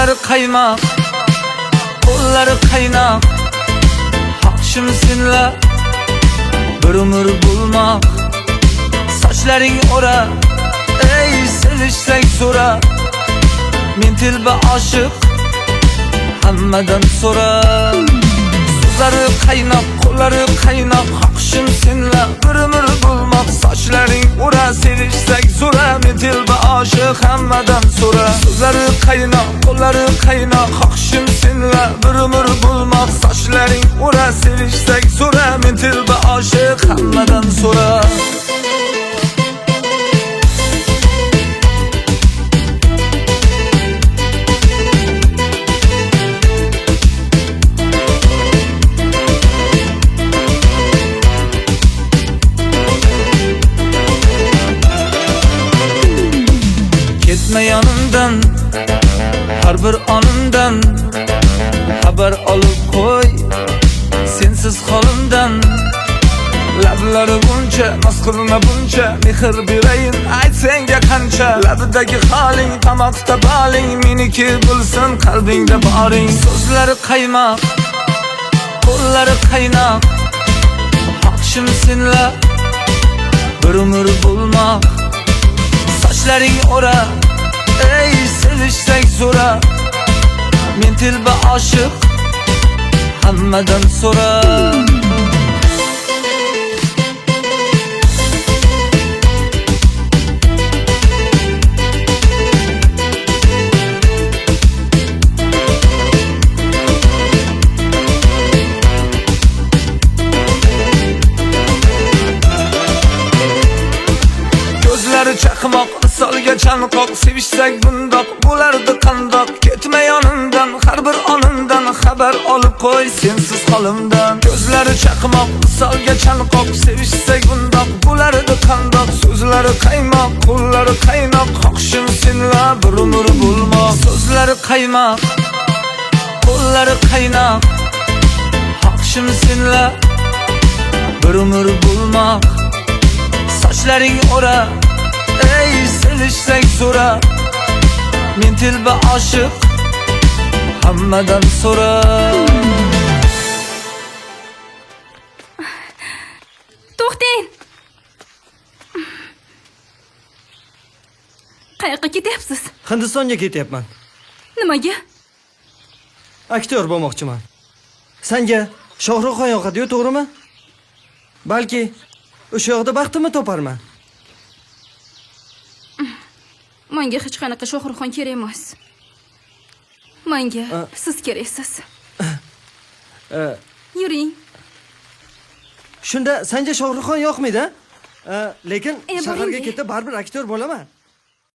So'zlari qaymoq, qo'llari qaynoq, haqshim senlar bir umr bo'lmoq. Sochlaring o'ra, ey sevishsak so'ra. Men tilba oshiq, hammadan so'ra. So'zlari qaynoq, qo'llari qaynoq, haqshim senlar bir umr bo'lmoq. Sochlaring o'ra, sevishsak so'ra. Men tilba oshiq, hammadan so'ra. So'zlari qaynoq, qo'llari qaynoq, haqshim senlar bir umr bo'lmoq. Sochlaring o'ra, sevishsak so'ra. Men tilba oshiq, hammadan so'ra. Ketme yanımdan, har bir onimdan xabar olib qo'y, sensiz holimdan. Lablari buncha, noz qilma buncha, mehr berayin ayt senga qancha. Labidagi holing, tomoqda boling, meniki bo'lsin qalbingda boring. So'zlari qaymoq, qo'llari qaynoq, haqshim senlar bir umr bo'lmoq. Sochlaring o'ra, ey sevishsak so'ra. Men tilba oshiq, hammadan so'ra. Gözleri çakmak, solga chanqoq, sevishsak bundoq bo'lardi qandoq. Ketma yonimdan, har bir onimdan xabar olib qo'y, sensiz holimdan. Gözleri chaqmoq, solga chanqoq, sevishsak bundoq bo'lardi qandoq. So'zlari qaymoq, qo'llari qaynoq, haqshim senlar bir umr bo'lmoq. So'zlari qaymoq, qo'llari qaynoq, haqshim senlar bir umr bo'lmoq. Sochlaring o'ra, ey sevishsak so'ra. Men tilba oshiq, hammadan so'ra. To'xtang. Qayoqqa ketyapsiz? Hindistonga ketyapman. Nimaga? Aktyor bo'lmoqchiman. Senga Shohruxxon yoqadi-yu, to'g'rimi? Balki o'sha yoqda baxtimni toparman. Menga hech qanaqa Shohruxxon kerak emas. Menga siz keraksiz. Yuring. Shunda senga Shohruxxon yoqmaydi? Lekin Bo'ling. shaharga ketib baribir aktyor bo'laman.